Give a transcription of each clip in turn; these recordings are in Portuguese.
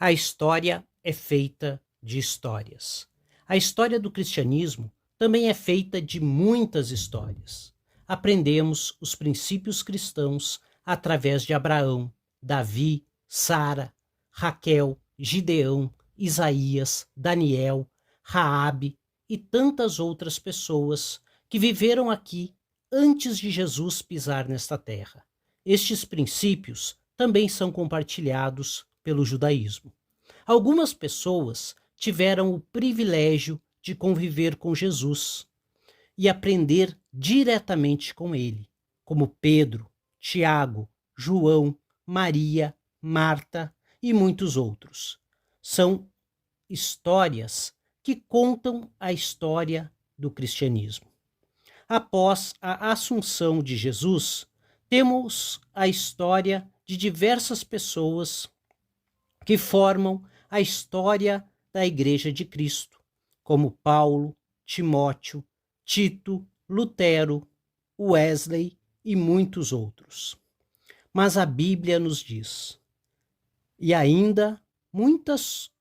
A história é feita de histórias. A história do cristianismo também é feita de muitas histórias. Aprendemos os princípios cristãos através de Abraão, Davi, Sara, Raquel, Gideão, Isaías, Daniel, Raabe e tantas outras pessoas que viveram aqui antes de Jesus pisar nesta terra. Estes princípios também são compartilhados pelo judaísmo. Algumas pessoas tiveram o privilégio de conviver com Jesus e aprender diretamente com ele, como Pedro, Tiago, João, Maria, Marta e muitos outros. São histórias que contam a história do cristianismo. Após a assunção de Jesus, temos a história de diversas pessoas que formam a história da Igreja de Cristo, como Paulo, Timóteo, Tito, Lutero, Wesley e muitos outros. Mas a Bíblia nos diz, e ainda muitas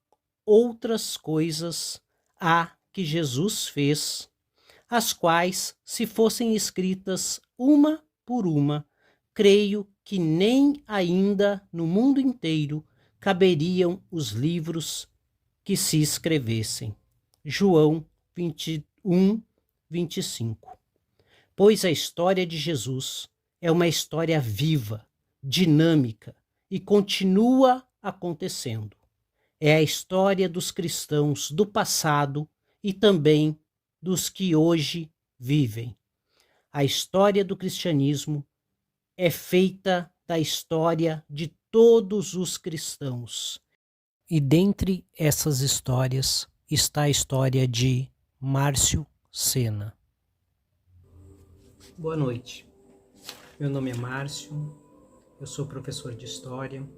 outras coisas há que Jesus fez, as quais, se fossem escritas uma por uma, creio que nem ainda no mundo inteiro caberiam os livros que se escrevessem. João 21, 25. Pois a história de Jesus é uma história viva, dinâmica e continua acontecendo. É a história dos cristãos do passado e também dos que hoje vivem. A história do cristianismo é feita da história de todos os cristãos. E dentre essas histórias está a história de Márcio Sena. Boa noite. Meu nome é Márcio, eu sou professor de História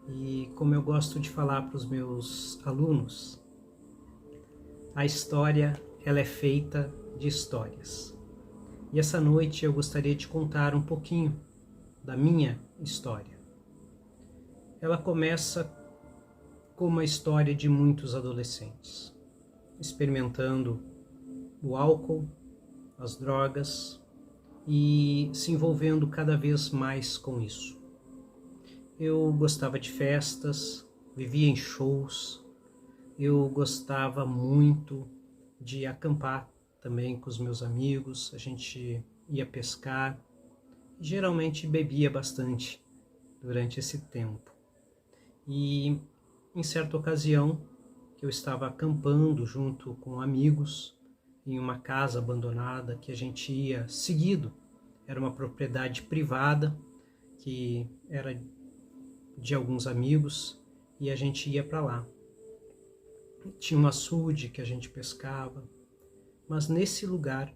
e, como eu gosto de falar para os meus alunos, a história ela é feita de histórias. E essa noite eu gostaria de contar um pouquinho da minha história. Ela começa como a história de muitos adolescentes, experimentando o álcool, as drogas e se envolvendo cada vez mais com isso. Eu gostava de festas, vivia em shows, eu gostava muito de acampar também com os meus amigos, a gente ia pescar, geralmente bebia bastante durante esse tempo. E em certa ocasião, que eu estava acampando junto com amigos em uma casa abandonada que a gente ia seguido, era uma propriedade privada que era de alguns amigos e a gente ia para lá. Tinha um açude que a gente pescava, mas nesse lugar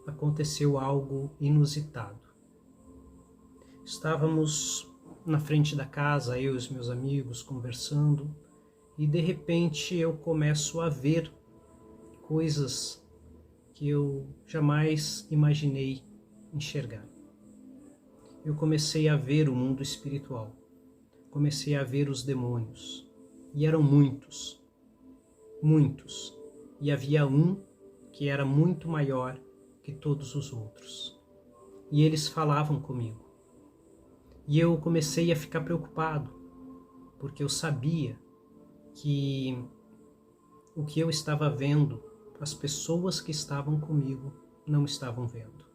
aconteceu algo inusitado. Estávamos na frente da casa, eu e os meus amigos conversando, e de repente eu começo a ver coisas que eu jamais imaginei enxergar. Eu comecei a ver o mundo espiritual, comecei a ver os demônios, e eram muitos, e havia um que era muito maior que todos os outros, e eles falavam comigo. E eu comecei a ficar preocupado, porque eu sabia que o que eu estava vendo, as pessoas que estavam comigo não estavam vendo.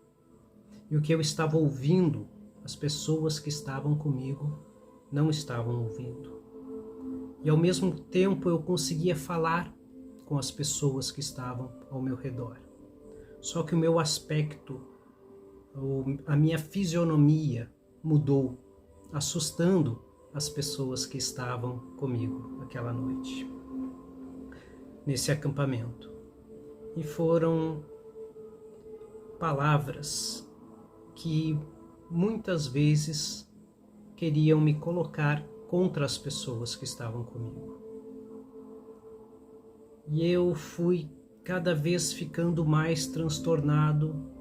E o que eu estava ouvindo, as pessoas que estavam comigo não estavam ouvindo. E ao mesmo tempo eu conseguia falar com as pessoas que estavam ao meu redor. Só que o meu aspecto, a minha fisionomia mudou, assustando as pessoas que estavam comigo aquela noite, nesse acampamento. E foram palavras que muitas vezes queriam me colocar contra as pessoas que estavam comigo. E eu fui cada vez ficando mais transtornado,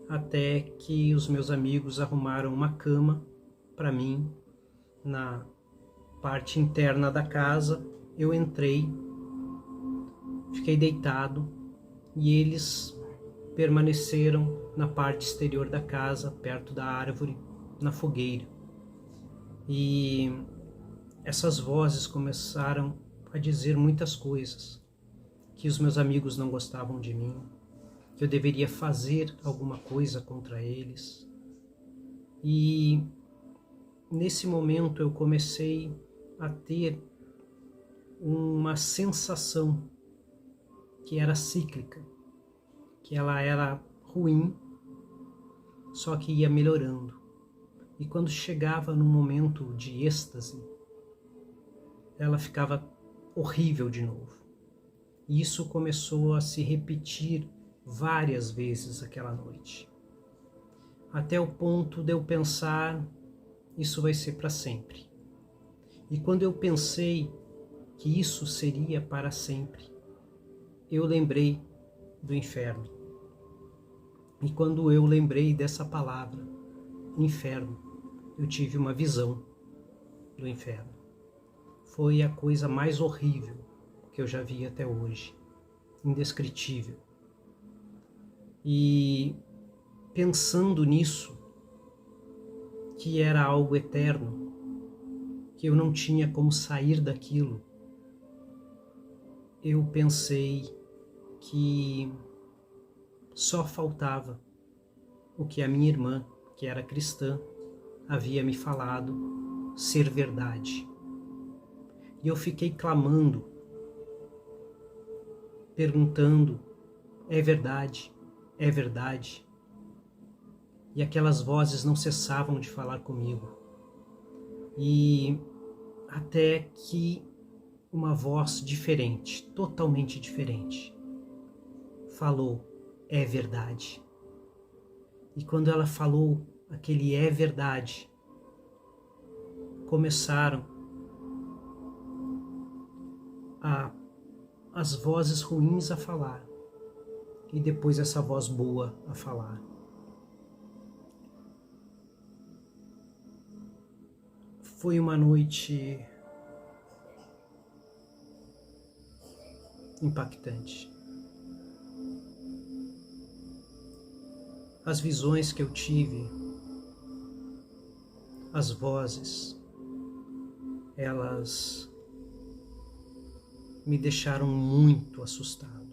até que os meus amigos arrumaram uma cama para mim parte interna da casa, eu entrei, fiquei deitado e eles permaneceram na parte exterior da casa, perto da árvore, na fogueira. E essas vozes começaram a dizer muitas coisas, que os meus amigos não gostavam de mim, que eu deveria fazer alguma coisa contra eles. E nesse momento eu comecei a ter uma sensação que era cíclica, que ela era ruim, só que ia melhorando. E quando chegava num momento de êxtase, ela ficava horrível de novo. E isso começou a se repetir várias vezes aquela noite. Até o ponto de eu pensar, isso vai ser para sempre. E quando eu pensei que isso seria para sempre, eu lembrei do inferno. E quando eu lembrei dessa palavra, inferno, eu tive uma visão do inferno. Foi a coisa mais horrível que eu já vi até hoje, indescritível. E pensando nisso, que era algo eterno, que eu não tinha como sair daquilo, eu pensei que só faltava o que a minha irmã, que era cristã, havia me falado ser verdade. E eu fiquei clamando, perguntando, é verdade? É verdade? E aquelas vozes não cessavam de falar comigo. E até que uma voz diferente, totalmente diferente, falou, é verdade. E quando ela falou aquele é verdade, começaram as vozes ruins a falar e depois essa voz boa a falar. Foi uma noite impactante. As visões que eu tive, as vozes, elas me deixaram muito assustado.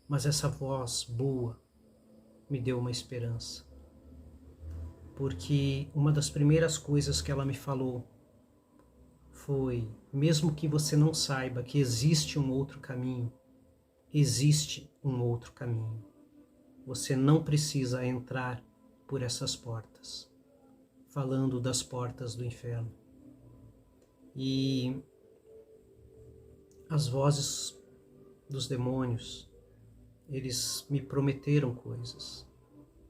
Mas essa voz boa me deu uma esperança. Porque uma das primeiras coisas que ela me falou foi, mesmo que você não saiba que existe um outro caminho, existe um outro caminho. Você não precisa entrar por essas portas. Falando das portas do inferno. E as vozes dos demônios, eles me prometeram coisas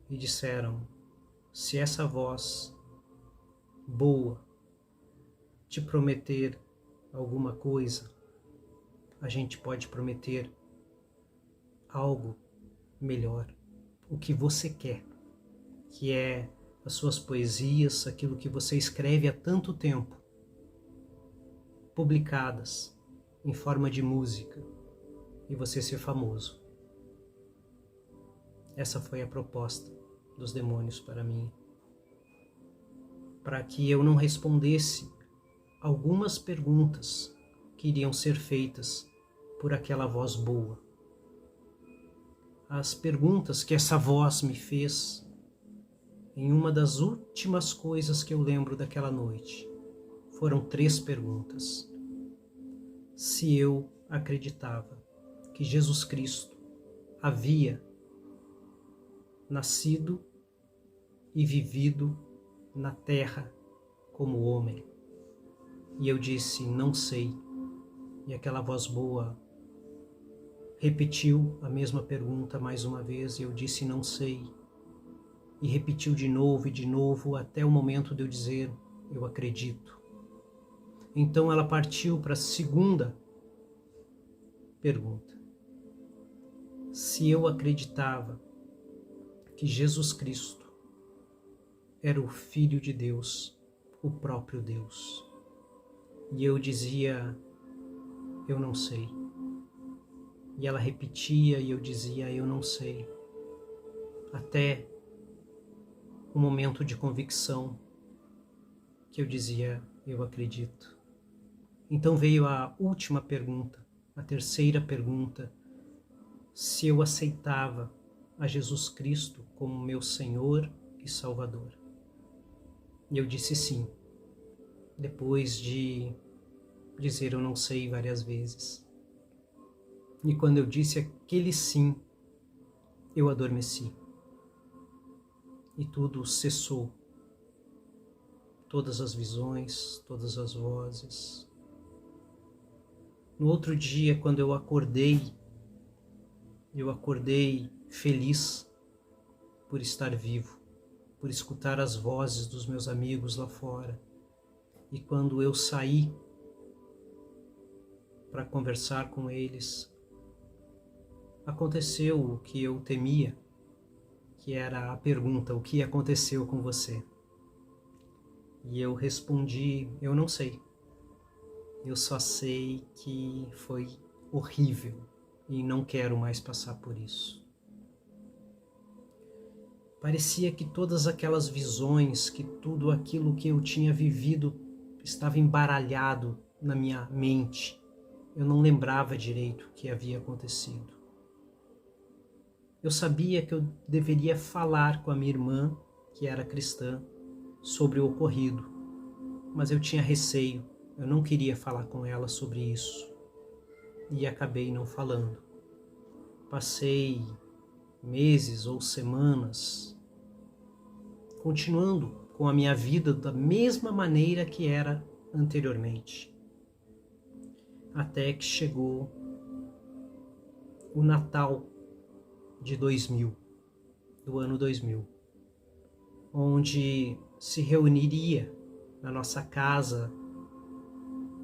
e disseram, se essa voz boa te prometer alguma coisa, a gente pode prometer algo melhor, o que você quer, que é as suas poesias, aquilo que você escreve há tanto tempo, publicadas em forma de música, e você ser famoso. Essa foi a proposta dos demônios para mim, para que eu não respondesse algumas perguntas que iriam ser feitas por aquela voz boa. As perguntas que essa voz me fez em uma das últimas coisas que eu lembro daquela noite, foram 3 perguntas. Se eu acreditava que Jesus Cristo havia nascido e vivido na terra como homem. E eu disse, não sei. E aquela voz boa repetiu a mesma pergunta mais uma vez e eu disse, não sei. E repetiu de novo, até o momento de eu dizer, eu acredito. Então ela partiu para a segunda pergunta. Se eu acreditava que Jesus Cristo era o Filho de Deus, o próprio Deus. E eu dizia, eu não sei. E ela repetia e eu dizia, eu não sei. Até um momento de convicção que eu dizia, eu acredito. Então veio a última pergunta, a terceira pergunta, se eu aceitava a Jesus Cristo como meu Senhor e Salvador. E eu disse sim, depois de dizer eu não sei várias vezes. E quando eu disse aquele sim, eu adormeci. E tudo cessou. Todas as visões, todas as vozes. No outro dia, quando eu acordei feliz por estar vivo, por escutar as vozes dos meus amigos lá fora. E quando eu saí para conversar com eles, aconteceu o que eu temia, que era a pergunta, o que aconteceu com você? E eu respondi, eu não sei. Eu só sei que foi horrível e não quero mais passar por isso. Parecia que todas aquelas visões, que tudo aquilo que eu tinha vivido estava embaralhado na minha mente. Eu não lembrava direito o que havia acontecido. Eu sabia que eu deveria falar com a minha irmã, que era cristã, sobre o ocorrido, mas eu tinha receio, eu não queria falar com ela sobre isso e acabei não falando. Passei meses ou semanas continuando com a minha vida da mesma maneira que era anteriormente. Até que chegou o Natal de 2000, do ano 2000, onde se reuniria na nossa casa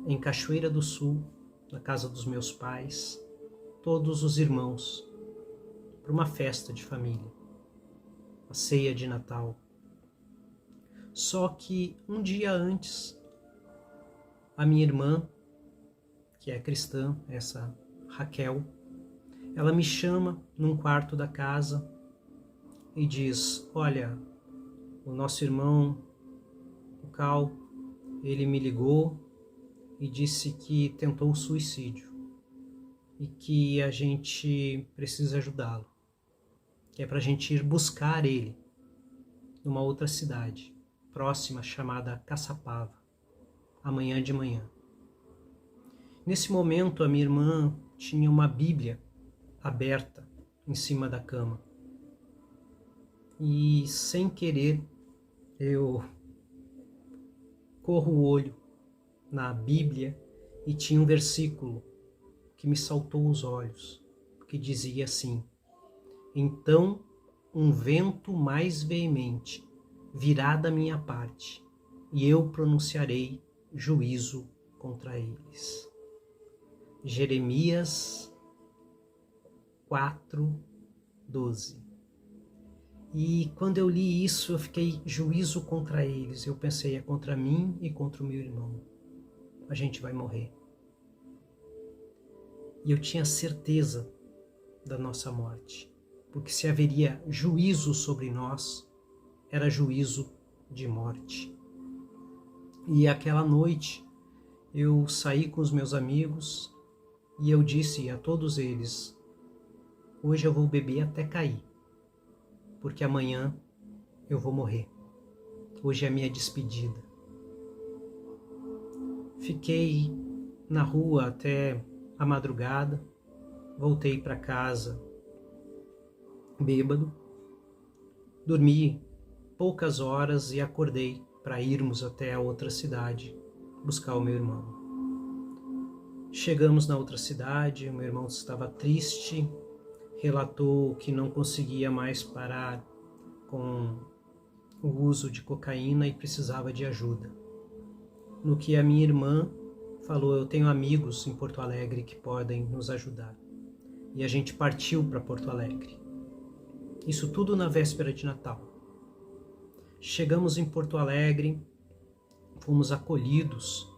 em Cachoeira do Sul, na casa dos meus pais, todos os irmãos, para uma festa de família, a ceia de Natal. Só que um dia antes, a minha irmã, que é cristã, essa Raquel, ela me chama num quarto da casa e diz, olha, o nosso irmão, o Cal, ele me ligou e disse que tentou suicídio e que a gente precisa ajudá-lo, que é para a gente ir buscar ele numa outra cidade próxima chamada Caçapava, amanhã de manhã. Nesse momento a minha irmã tinha uma Bíblia aberta em cima da cama e sem querer eu corro o olho na Bíblia e tinha um versículo que me saltou os olhos, que dizia assim, então um vento mais veemente virá da minha parte e eu pronunciarei juízo contra eles. Jeremias 4:12. E quando eu li isso, eu fiquei juízo contra eles. Eu pensei, é contra mim e contra o meu irmão. A gente vai morrer. E eu tinha certeza da nossa morte, porque se haveria juízo sobre nós, era juízo de morte. E aquela noite eu saí com os meus amigos e eu disse a todos eles, hoje eu vou beber até cair, porque amanhã eu vou morrer. Hoje é a minha despedida. Fiquei na rua até a madrugada, voltei para casa bêbado, dormi poucas horas e acordei para irmos até a outra cidade buscar o meu irmão. Chegamos na outra cidade, o meu irmão estava triste, relatou que não conseguia mais parar com o uso de cocaína e precisava de ajuda. No que a minha irmã falou, eu tenho amigos em Porto Alegre que podem nos ajudar. E a gente partiu para Porto Alegre. Isso tudo na véspera de Natal. Chegamos em Porto Alegre, fomos acolhidos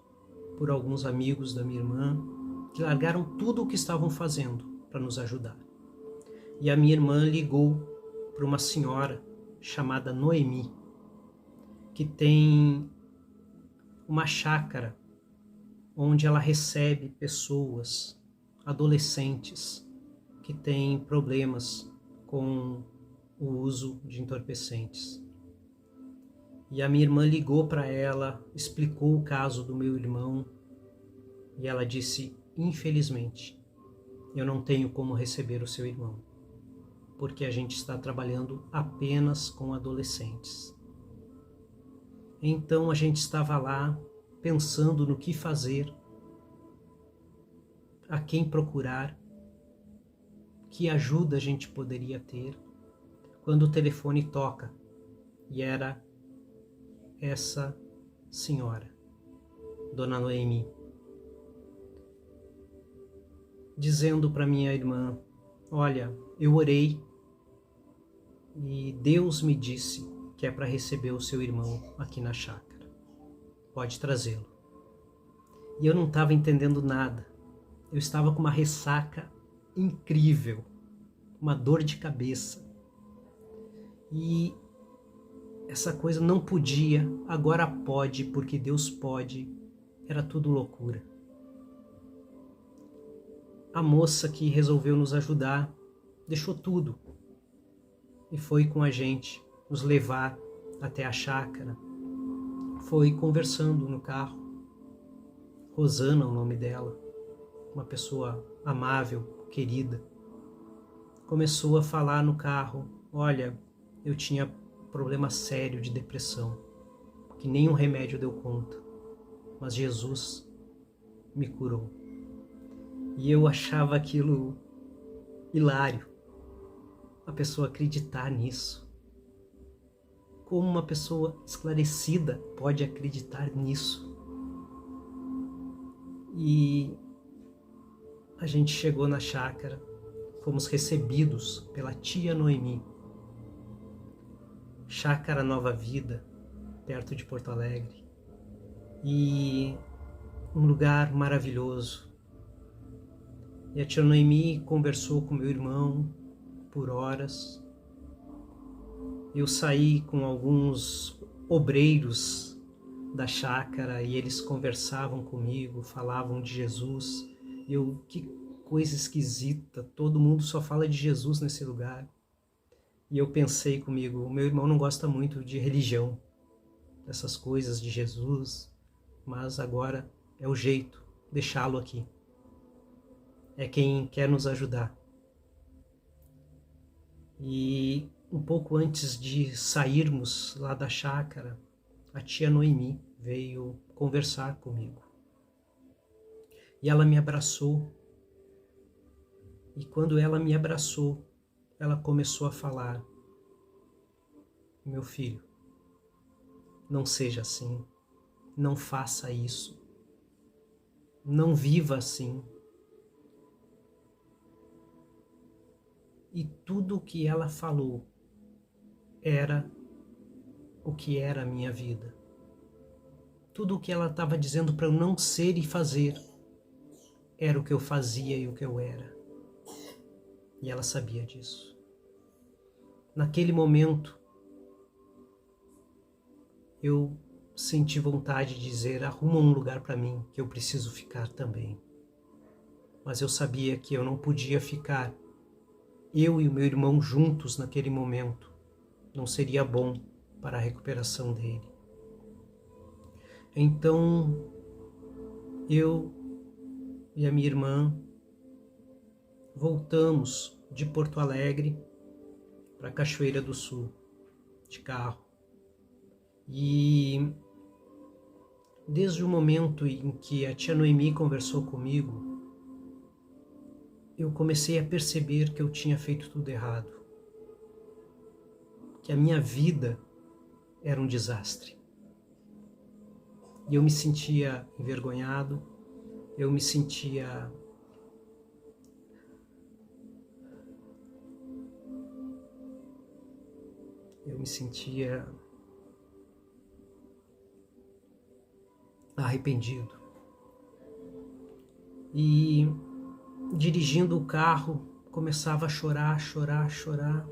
por alguns amigos da minha irmã que largaram tudo o que estavam fazendo para nos ajudar. E a minha irmã ligou para uma senhora chamada Noemi, que tem uma chácara onde ela recebe pessoas, adolescentes, que têm problemas com o uso de entorpecentes. E a minha irmã ligou para ela, explicou o caso do meu irmão, e ela disse: infelizmente, eu não tenho como receber o seu irmão, porque a gente está trabalhando apenas com adolescentes. Então a gente estava lá pensando no que fazer, a quem procurar, que ajuda a gente poderia ter, quando o telefone toca, e era essa senhora, Dona Noemi, dizendo para minha irmã: olha, eu orei e Deus me disse que é para receber o seu irmão aqui na chácara. Pode trazê-lo. E eu não estava entendendo nada. Eu estava com uma ressaca incrível, uma dor de cabeça. E essa coisa não podia, agora pode, porque Deus pode. Era tudo loucura. A moça que resolveu nos ajudar deixou tudo e foi com a gente nos levar até a chácara. Foi conversando no carro. Rosana, o nome dela, uma pessoa amável, querida. Começou a falar no carro: olha, eu tinha problema sério de depressão, que nenhum remédio deu conta, mas Jesus me curou. E eu achava aquilo hilário, a pessoa acreditar nisso. Como uma pessoa esclarecida pode acreditar nisso? E a gente chegou na chácara, fomos recebidos pela tia Noemi. Chácara Nova Vida, perto de Porto Alegre. E um lugar maravilhoso. E a tia Noemi conversou com meu irmão por horas. Eu saí com alguns obreiros da chácara e eles conversavam comigo, falavam de Jesus. Que coisa esquisita, todo mundo só fala de Jesus nesse lugar. E eu pensei comigo: o meu irmão não gosta muito de religião, dessas coisas de Jesus, mas agora é o jeito, deixá-lo aqui. É quem quer nos ajudar. E um pouco antes de sairmos lá da chácara, a tia Noemi veio conversar comigo. E ela me abraçou. E quando ela me abraçou, ela começou a falar: meu filho, não seja assim, não faça isso, não viva assim. E tudo o que ela falou era o que era a minha vida. Tudo o que ela estava dizendo para eu não ser e fazer era o que eu fazia e o que eu era. E ela sabia disso. Naquele momento, eu senti vontade de dizer: arruma um lugar para mim, que eu preciso ficar também. Mas eu sabia que eu não podia ficar, eu e o meu irmão juntos naquele momento. Não seria bom para a recuperação dele. Então, eu e a minha irmã voltamos de Porto Alegre para Cachoeira do Sul, de carro. E desde o momento em que a tia Noemi conversou comigo, eu comecei a perceber que eu tinha feito tudo errado. Que a minha vida era um desastre. E eu me sentia envergonhado, eu me sentia arrependido. E dirigindo o carro, começava a chorar, chorar, chorar.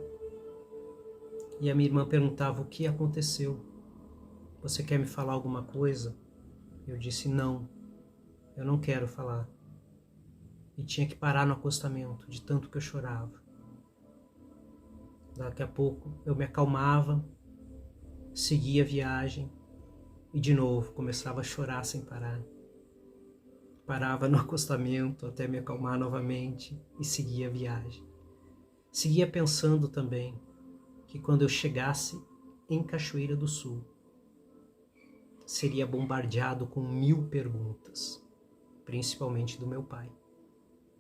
E a minha irmã perguntava: o que aconteceu? Você quer me falar alguma coisa? Eu disse: não, eu não quero falar. E tinha que parar no acostamento, de tanto que eu chorava. Daqui a pouco eu me acalmava, seguia a viagem e de novo começava a chorar sem parar. Parava no acostamento até me acalmar novamente e seguia a viagem. Seguia pensando também que quando eu chegasse em Cachoeira do Sul, seria bombardeado com 1000 perguntas, principalmente do meu pai,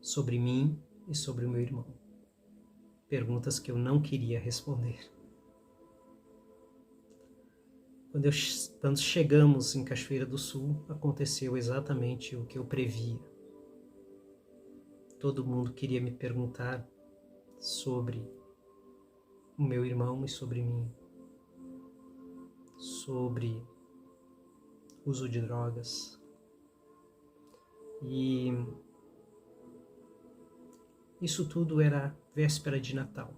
sobre mim e sobre o meu irmão. Perguntas que eu não queria responder. Quando chegamos em Cachoeira do Sul, aconteceu exatamente o que eu previa. Todo mundo queria me perguntar sobre o meu irmão e sobre mim, sobre uso de drogas. E isso tudo era véspera de Natal,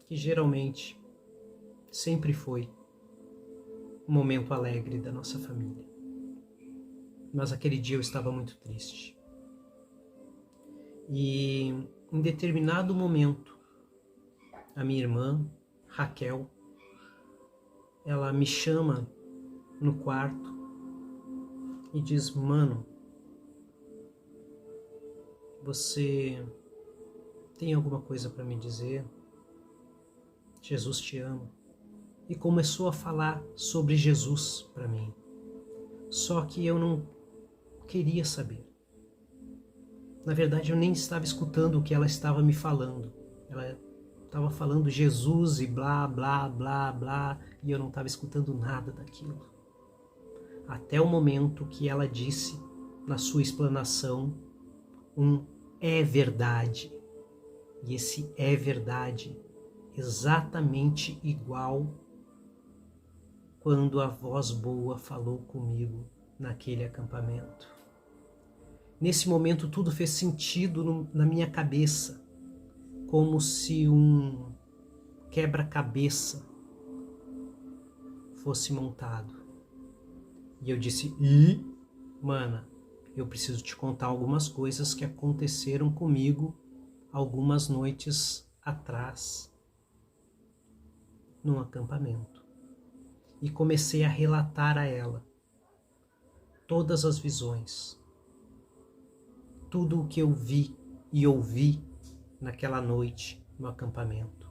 que geralmente sempre foi um momento alegre da nossa família. Mas aquele dia eu estava muito triste. E em determinado momento, a minha irmã, Raquel, ela me chama no quarto e diz: mano, você tem alguma coisa para me dizer? Jesus te ama. E começou a falar sobre Jesus para mim. Só que eu não queria saber. Na verdade, eu nem estava escutando o que ela estava me falando. Ela estava falando Jesus e blá, blá, blá, blá, e eu não estava escutando nada daquilo. Até o momento que ela disse, na sua explanação, é verdade. E esse é verdade, exatamente igual quando a voz boa falou comigo naquele acampamento. Nesse momento tudo fez sentido na minha cabeça, como se um quebra-cabeça fosse montado. E eu disse: mana, eu preciso te contar algumas coisas que aconteceram comigo algumas noites atrás, num acampamento. E comecei a relatar a ela todas as visões, tudo o que eu vi e ouvi naquela noite no acampamento.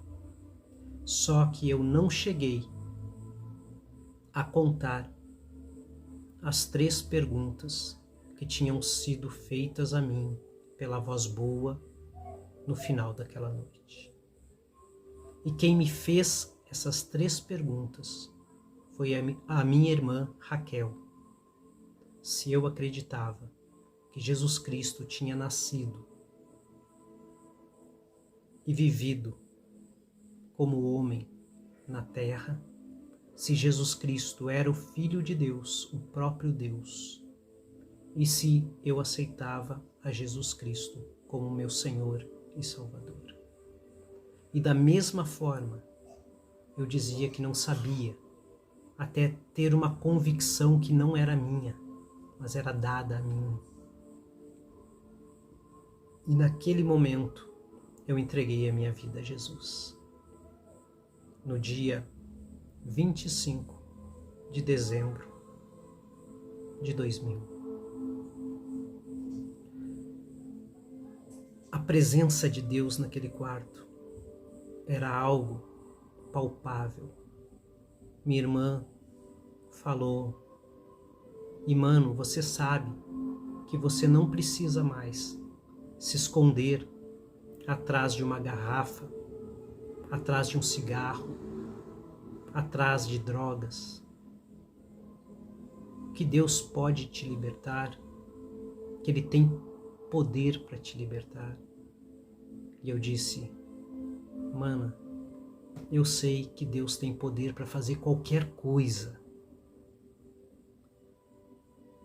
Só que eu não cheguei a contar as 3 perguntas que tinham sido feitas a mim pela voz boa no final daquela noite. E quem me fez essas 3 perguntas foi a minha irmã Raquel. Se eu acreditava que Jesus Cristo tinha nascido e vivido como homem na terra, se Jesus Cristo era o Filho de Deus, o próprio Deus, e se eu aceitava a Jesus Cristo como meu Senhor e Salvador. E da mesma forma, eu dizia que não sabia, até ter uma convicção que não era minha, mas era dada a mim. E naquele momento, eu entreguei a minha vida a Jesus. No dia 25 de dezembro de 2000. A presença de Deus naquele quarto era algo palpável. Minha irmã falou: e mano, você sabe que você não precisa mais se esconder atrás de uma garrafa, atrás de um cigarro, atrás de drogas. Que Deus pode te libertar, que Ele tem poder para te libertar. E eu disse: mana, eu sei que Deus tem poder para fazer qualquer coisa.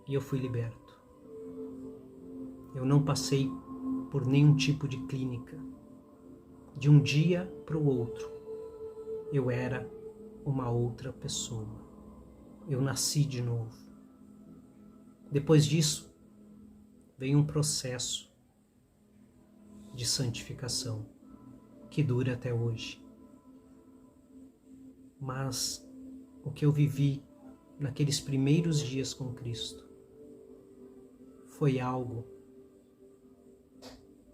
E eu fui liberto. Eu não passei por nenhum tipo de clínica. De um dia para o outro, eu era uma outra pessoa. Eu nasci de novo. Depois disso, veio um processo de santificação que dura até hoje. Mas o que eu vivi naqueles primeiros dias com Cristo foi algo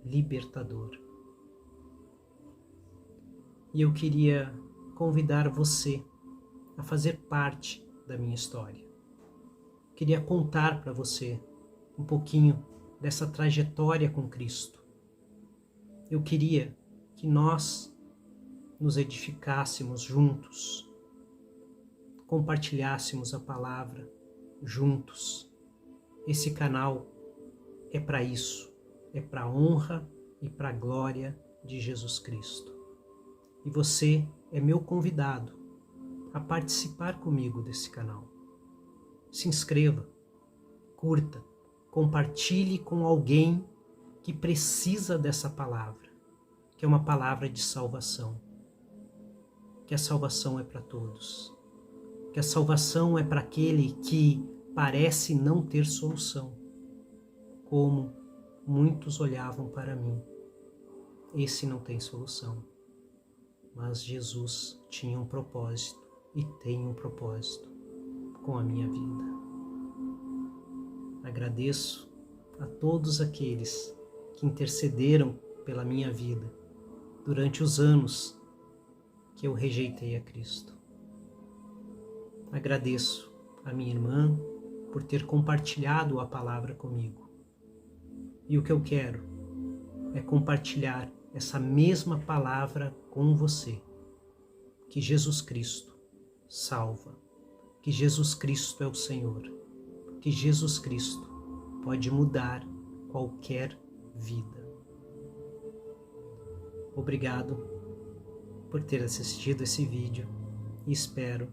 libertador. E eu queria convidar você a fazer parte da minha história. Queria contar para você um pouquinho dessa trajetória com Cristo. Eu queria que nós nos edificássemos juntos, compartilhássemos a palavra juntos. Esse canal é para isso, é para a honra e para a glória de Jesus Cristo. E você é meu convidado a participar comigo desse canal. Se inscreva, curta, compartilhe com alguém que precisa dessa palavra, que é uma palavra de salvação. Que a salvação é para todos. Que a salvação é para aquele que parece não ter solução, como muitos olhavam para mim. Esse não tem solução. Mas Jesus tinha um propósito e tem um propósito com a minha vida. Agradeço a todos aqueles que intercederam pela minha vida durante os anos que eu rejeitei a Cristo. Agradeço a minha irmã por ter compartilhado a palavra comigo. E o que eu quero é compartilhar essa mesma palavra com você. Que Jesus Cristo salva. Que Jesus Cristo é o Senhor. Que Jesus Cristo pode mudar qualquer vida. Obrigado por ter assistido esse vídeo e espero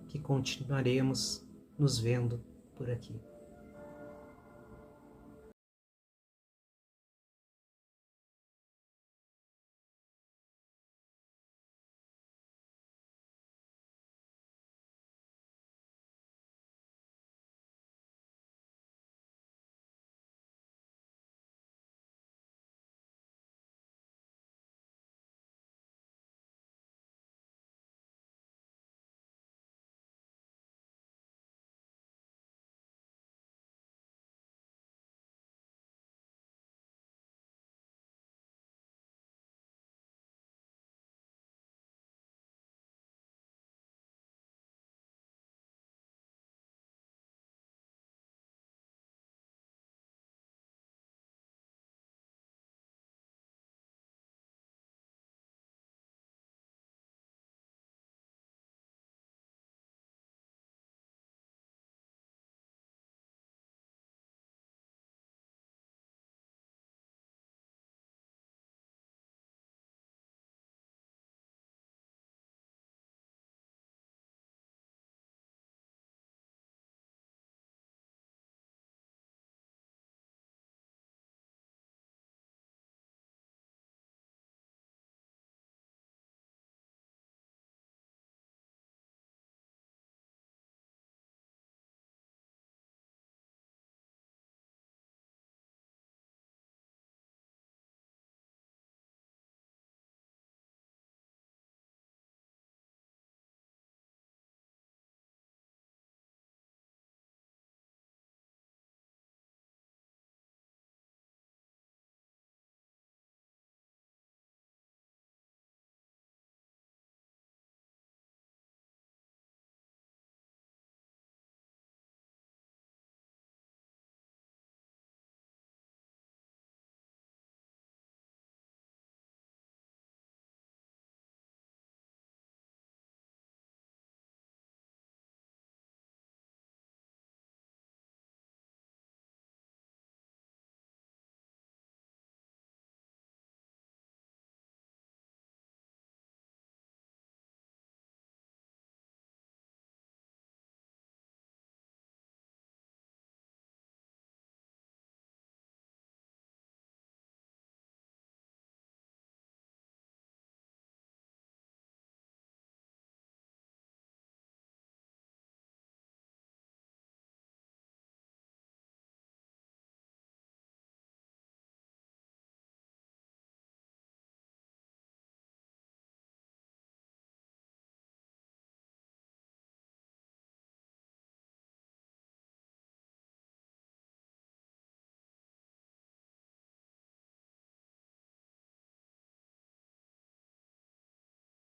que continuaremos nos vendo por aqui.